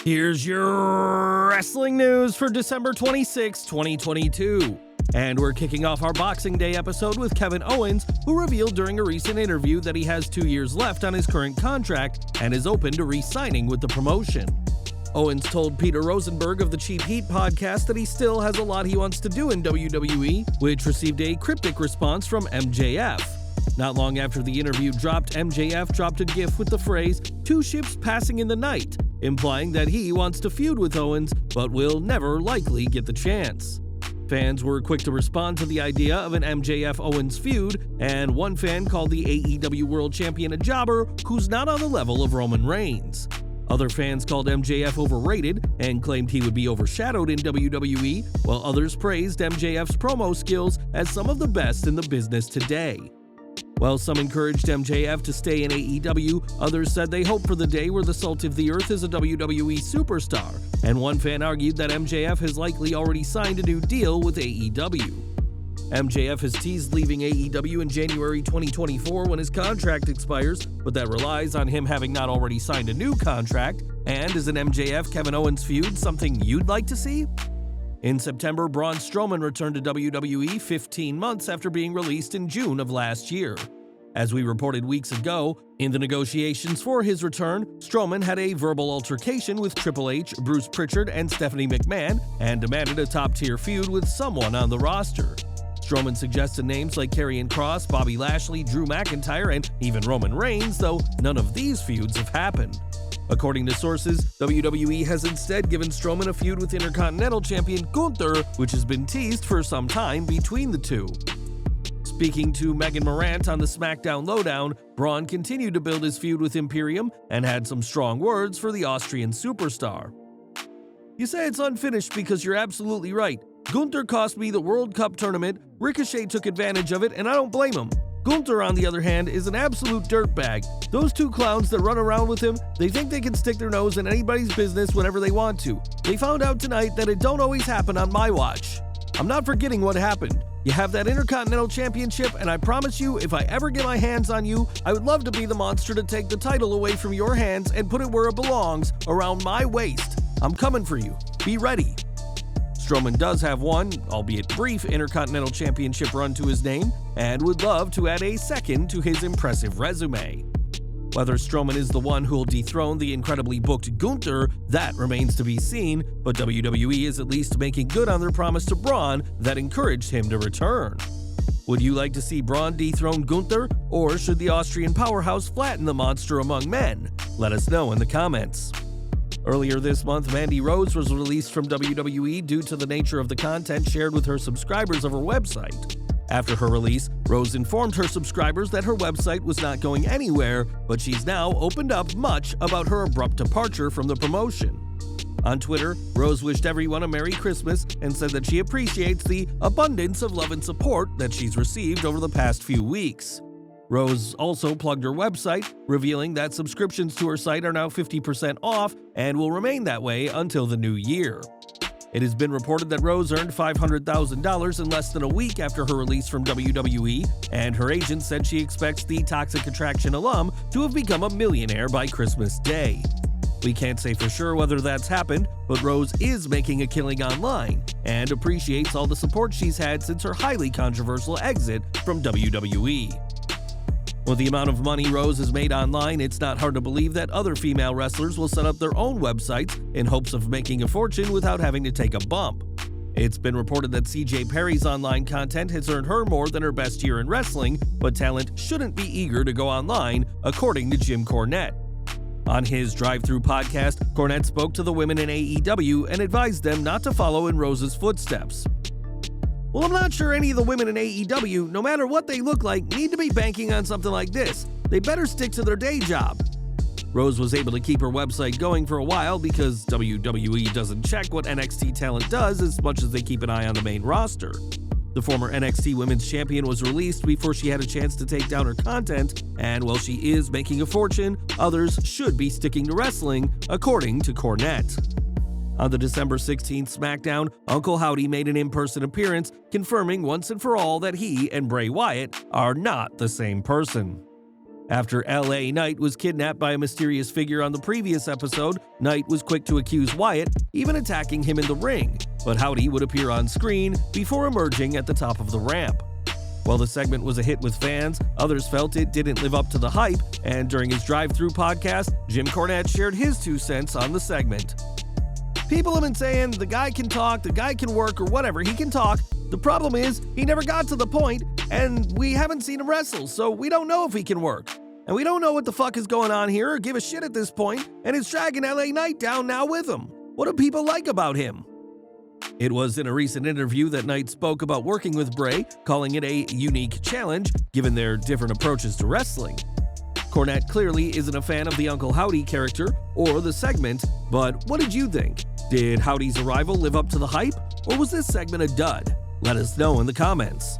Here's your wrestling news for December 26, 2022. And we're kicking off our Boxing Day episode with Kevin Owens, who revealed during a recent interview that he has 2 years left on his current contract and is open to re-signing with the promotion. Owens told Peter Rosenberg of the Cheap Heat podcast that he still has a lot he wants to do in WWE, which received a cryptic response from MJF. Not long after the interview dropped, MJF dropped a gif with the phrase, "two ships passing in the night," implying that he wants to feud with Owens, but will never likely get the chance. Fans were quick to respond to the idea of an MJF-Owens feud, and one fan called the AEW World Champion a jobber who's not on the level of Roman Reigns. Other fans called MJF overrated and claimed he would be overshadowed in WWE, while others praised MJF's promo skills as some of the best in the business today. While some encouraged MJF to stay in AEW, others said they hope for the day where the Salt of the Earth is a WWE superstar, and one fan argued that MJF has likely already signed a new deal with AEW. MJF has teased leaving AEW in January 2024 when his contract expires, but that relies on him having not already signed a new contract. And is an MJF-Kevin Owens feud something you'd like to see? In September, Braun Strowman returned to WWE 15 months after being released in June of last year. As we reported weeks ago, in the negotiations for his return, Strowman had a verbal altercation with Triple H, Bruce Pritchard, and Stephanie McMahon, and demanded a top-tier feud with someone on the roster. Strowman suggested names like Karrion Kross, Bobby Lashley, Drew McIntyre, and even Roman Reigns, though none of these feuds have happened. According to sources, WWE has instead given Strowman a feud with Intercontinental Champion Gunther, which has been teased for some time between the two. Speaking to Megan Morant on the SmackDown Lowdown, Braun continued to build his feud with Imperium and had some strong words for the Austrian superstar. "You say it's unfinished because you're absolutely right. Gunther cost me the World Cup tournament, Ricochet took advantage of it, and I don't blame him. Gunther, on the other hand, is an absolute dirtbag. Those two clowns that run around with him, they think they can stick their nose in anybody's business whenever they want to. They found out tonight that it don't always happen on my watch. I'm not forgetting what happened. You have that Intercontinental Championship, and I promise you, if I ever get my hands on you, I would love to be the monster to take the title away from your hands and put it where it belongs, around my waist. I'm coming for you. Be ready." Strowman does have one, albeit brief, Intercontinental Championship run to his name, and would love to add a second to his impressive resume. Whether Strowman is the one who'll dethrone the incredibly booked Gunther, that remains to be seen, but WWE is at least making good on their promise to Braun that encouraged him to return. Would you like to see Braun dethrone Gunther, or should the Austrian powerhouse flatten the monster among men? Let us know in the comments. Earlier this month, Mandy Rose was released from WWE due to the nature of the content shared with her subscribers of her website. After her release, Rose informed her subscribers that her website was not going anywhere, but she's now opened up much about her abrupt departure from the promotion. On Twitter, Rose wished everyone a Merry Christmas and said that she appreciates the abundance of love and support that she's received over the past few weeks. Rose also plugged her website, revealing that subscriptions to her site are now 50% off and will remain that way until the new year. It has been reported that Rose earned $500,000 in less than a week after her release from WWE, and her agent said she expects the Toxic Attraction alum to have become a millionaire by Christmas Day. We can't say for sure whether that's happened, but Rose is making a killing online and appreciates all the support she's had since her highly controversial exit from WWE. With the amount of money Rose has made online, it's not hard to believe that other female wrestlers will set up their own websites in hopes of making a fortune without having to take a bump. It's been reported that CJ Perry's online content has earned her more than her best year in wrestling, but talent shouldn't be eager to go online, according to Jim Cornette. On his drive-thru podcast, Cornette spoke to the women in AEW and advised them not to follow in Rose's footsteps. "Well, I'm not sure any of the women in AEW, no matter what they look like, need to be banking on something like this. They better stick to their day job." Rose was able to keep her website going for a while because WWE doesn't check what NXT talent does as much as they keep an eye on the main roster. The former NXT Women's Champion was released before she had a chance to take down her content, and while she is making a fortune, others should be sticking to wrestling, according to Cornette. On the December 16th SmackDown, Uncle Howdy made an in-person appearance, confirming once and for all that he and Bray Wyatt are not the same person. After LA Knight was kidnapped by a mysterious figure on the previous episode, Knight was quick to accuse Wyatt, even attacking him in the ring, but Howdy would appear on screen before emerging at the top of the ramp. While the segment was a hit with fans, others felt it didn't live up to the hype, and during his drive-thru podcast, Jim Cornette shared his 2 cents on the segment. People have been saying the guy can talk, the guy can work, or whatever, he can talk. The problem is, he never got to the point, and we haven't seen him wrestle, so we don't know if he can work. And we don't know what the fuck is going on here or give a shit at this point, and he's dragging LA Knight down now with him. What do people like about him? It was in a recent interview that Knight spoke about working with Bray, calling it a unique challenge, given their different approaches to wrestling. Cornette clearly isn't a fan of the Uncle Howdy character or the segment, but what did you think? Did Howdy's arrival live up to the hype, or was this segment a dud? Let us know in the comments.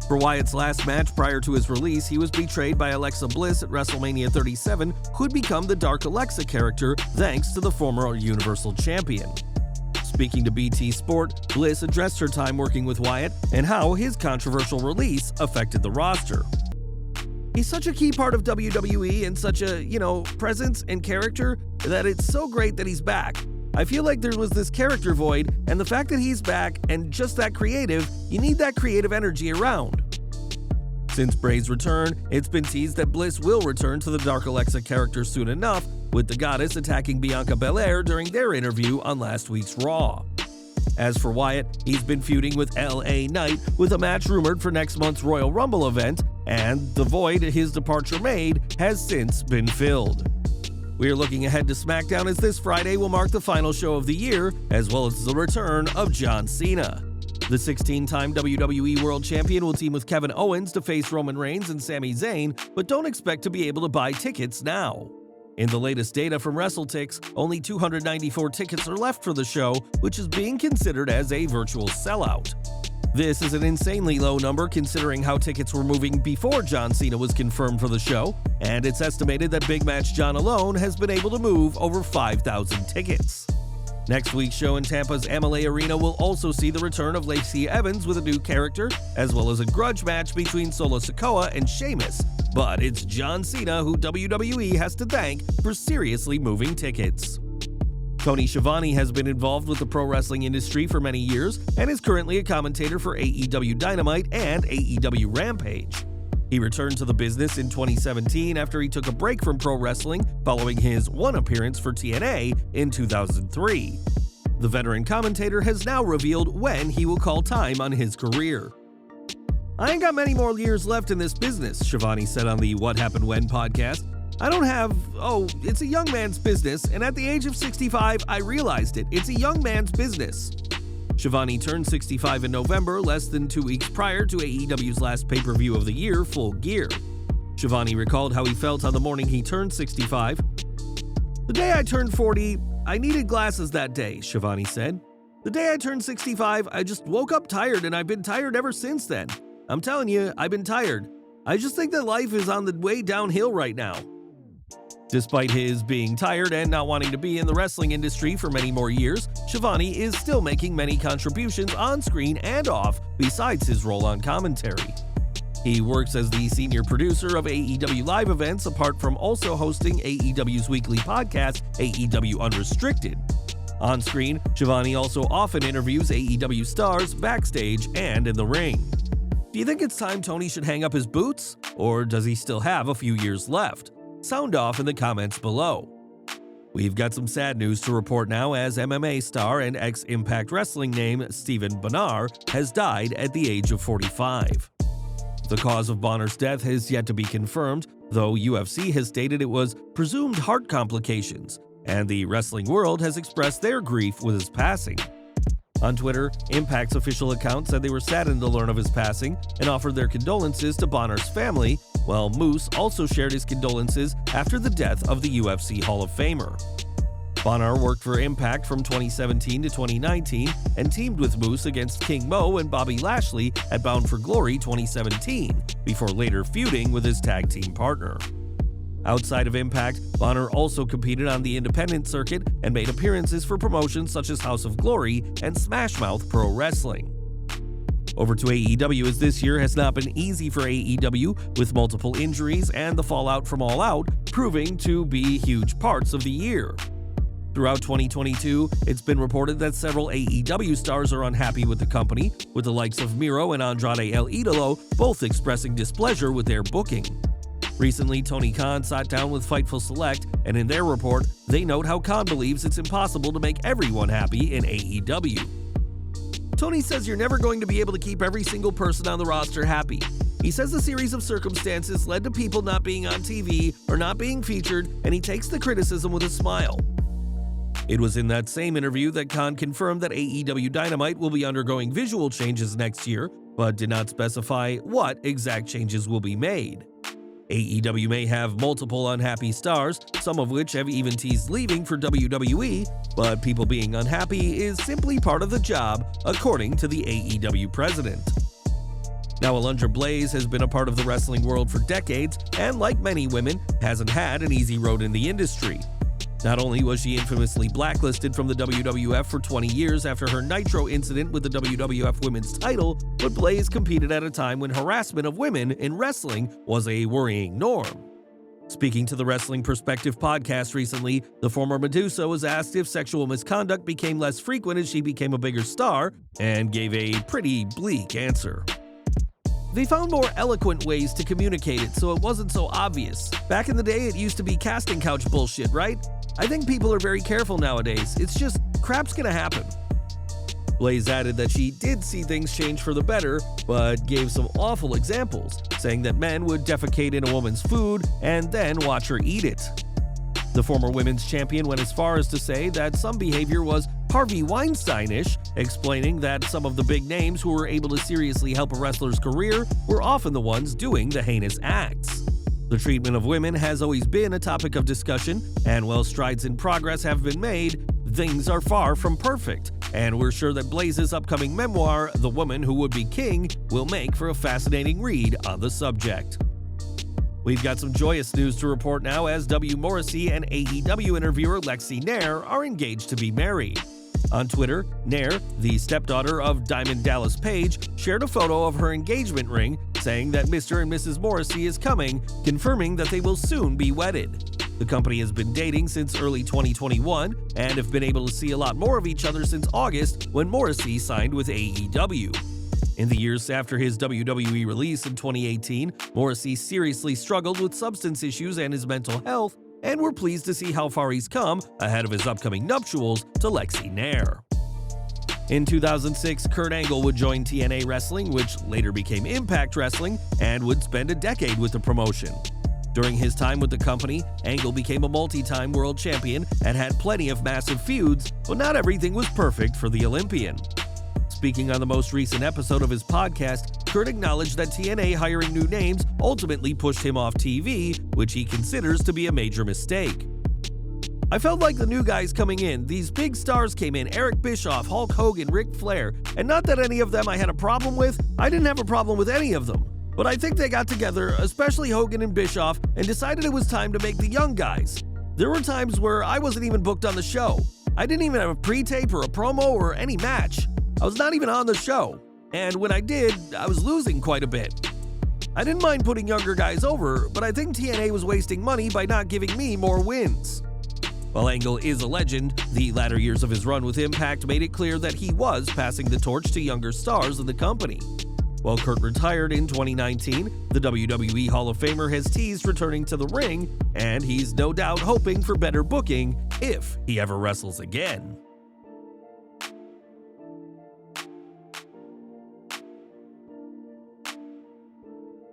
For Wyatt's last match prior to his release, he was betrayed by Alexa Bliss at WrestleMania 37, who would become the Dark Alexa character thanks to the former Universal Champion. Speaking to BT Sport, Bliss addressed her time working with Wyatt and how his controversial release affected the roster. He's such a key part of WWE and such a, presence and character that it's so great that he's back. I feel like there was this character void, and the fact that he's back and just that creative, you need that creative energy around. Since Bray's return, it's been teased that Bliss will return to the Dark Alexa character soon enough, with the goddess attacking Bianca Belair during their interview on last week's Raw. As for Wyatt, he's been feuding with LA Knight, with a match rumored for next month's Royal Rumble event, and the void his departure made has since been filled. We are looking ahead to SmackDown, as this Friday will mark the final show of the year, as well as the return of John Cena. The 16-time WWE World Champion will team with Kevin Owens to face Roman Reigns and Sami Zayn, but don't expect to be able to buy tickets now. In the latest data from WrestleTix, only 294 tickets are left for the show, which is being considered as a virtual sellout. This is an insanely low number considering how tickets were moving before John Cena was confirmed for the show, and it's estimated that Big Match John alone has been able to move over 5,000 tickets. Next week's show in Tampa's MLA Arena will also see the return of Lacey Evans with a new character, as well as a grudge match between Solo Sikoa and Sheamus, but it's John Cena who WWE has to thank for seriously moving tickets. Tony Schiavone has been involved with the pro wrestling industry for many years and is currently a commentator for AEW Dynamite and AEW Rampage. He returned to the business in 2017 after he took a break from pro wrestling following his one appearance for TNA in 2003. The veteran commentator has now revealed when he will call time on his career. "I ain't got many more years left in this business," Schiavone said on the What Happened When podcast. It's a young man's business, and at the age of 65, I realized it. It's a young man's business." Schiavone turned 65 in November, less than 2 weeks prior to AEW's last pay-per-view of the year, Full Gear. Schiavone recalled how he felt on the morning he turned 65. "The day I turned 40, I needed glasses that day," Schiavone said. "The day I turned 65, I just woke up tired, and I've been tired ever since then. I'm telling you, I've been tired. I just think that life is on the way downhill right now." Despite his being tired and not wanting to be in the wrestling industry for many more years, Schiavone is still making many contributions on screen and off besides his role on commentary. He works as the senior producer of AEW live events, apart from also hosting AEW's weekly podcast, AEW Unrestricted. On screen, Schiavone also often interviews AEW stars backstage and in the ring. Do you think it's time Tony should hang up his boots? Or does he still have a few years left? Sound off in the comments below. We've got some sad news to report now, as MMA star and ex-Impact Wrestling name Stephan Bonnar has died at the age of 45. The cause of Bonnar's death has yet to be confirmed, though UFC has stated it was presumed heart complications, and the wrestling world has expressed their grief with his passing. On Twitter, Impact's official account said they were saddened to learn of his passing and offered their condolences to Bonnar's family, while Moose also shared his condolences after the death of the UFC Hall of Famer. Bonnar worked for Impact from 2017 to 2019 and teamed with Moose against King Mo and Bobby Lashley at Bound for Glory 2017, before later feuding with his tag team partner. Outside of Impact, Bonnar also competed on the independent circuit and made appearances for promotions such as House of Glory and Smash Mouth Pro Wrestling. Over to AEW, as this year has not been easy for AEW, with multiple injuries and the fallout from All Out proving to be huge parts of the year. Throughout 2022, it's been reported that several AEW stars are unhappy with the company, with the likes of Miro and Andrade El Idolo both expressing displeasure with their booking. Recently, Tony Khan sat down with Fightful Select, and in their report, they note how Khan believes it's impossible to make everyone happy in AEW. Tony says you're never going to be able to keep every single person on the roster happy. He says a series of circumstances led to people not being on TV or not being featured, and he takes the criticism with a smile. It was in that same interview that Khan confirmed that AEW Dynamite will be undergoing visual changes next year, but did not specify what exact changes will be made. AEW may have multiple unhappy stars, some of which have even teased leaving for WWE, but people being unhappy is simply part of the job, according to the AEW president. Now, Alundra Blaze has been a part of the wrestling world for decades, and like many women, hasn't had an easy road in the industry. Not only was she infamously blacklisted from the WWF for 20 years after her Nitro incident with the WWF Women's title, but Blaze competed at a time when harassment of women in wrestling was a worrying norm. Speaking to the Wrestling Perspective podcast recently, the former Madusa was asked if sexual misconduct became less frequent as she became a bigger star, and gave a pretty bleak answer. They found more eloquent ways to communicate it so it wasn't so obvious. Back in the day, it used to be casting couch bullshit, right? I think people are very careful nowadays. It's just, crap's gonna happen. Blaze added that she did see things change for the better, but gave some awful examples, saying that men would defecate in a woman's food and then watch her eat it. The former women's champion went as far as to say that some behavior was Harvey Weinstein-ish, explaining that some of the big names who were able to seriously help a wrestler's career were often the ones doing the heinous acts. The treatment of women has always been a topic of discussion, and while strides in progress have been made, things are far from perfect, and we're sure that Blaze's upcoming memoir, The Woman Who Would Be King, will make for a fascinating read on the subject. We've got some joyous news to report now, as Morrissey and AEW interviewer Lexi Nair are engaged to be married. On Twitter, Nair, the stepdaughter of Diamond Dallas Page, shared a photo of her engagement ring, saying that Mr. and Mrs. Morrissey is coming, confirming that they will soon be wedded. The company has been dating since early 2021 and have been able to see a lot more of each other since August, when Morrissey signed with AEW. In the years after his WWE release in 2018, Morrissey seriously struggled with substance issues and his mental health, and we're pleased to see how far he's come ahead of his upcoming nuptials to Lexi Nair. In 2006, Kurt Angle would join TNA Wrestling, which later became Impact Wrestling, and would spend a decade with the promotion. During his time with the company, Angle became a multi-time world champion and had plenty of massive feuds, but not everything was perfect for the Olympian. Speaking on the most recent episode of his podcast, Kurt acknowledged that TNA hiring new names ultimately pushed him off TV, which he considers to be a major mistake. I felt like the new guys coming in, these big stars came in, Eric Bischoff, Hulk Hogan, Ric Flair, and not that any of them I had a problem with, I didn't have a problem with any of them. But I think they got together, especially Hogan and Bischoff, and decided it was time to make the young guys. There were times where I wasn't even booked on the show. I didn't even have a pre-tape or a promo or any match. I was not even on the show, and when I did, I was losing quite a bit. I didn't mind putting younger guys over, but I think TNA was wasting money by not giving me more wins. While Angle is a legend, the latter years of his run with Impact made it clear that he was passing the torch to younger stars of the company. While Kurt retired in 2019, the WWE Hall of Famer has teased returning to the ring, and he's no doubt hoping for better booking if he ever wrestles again.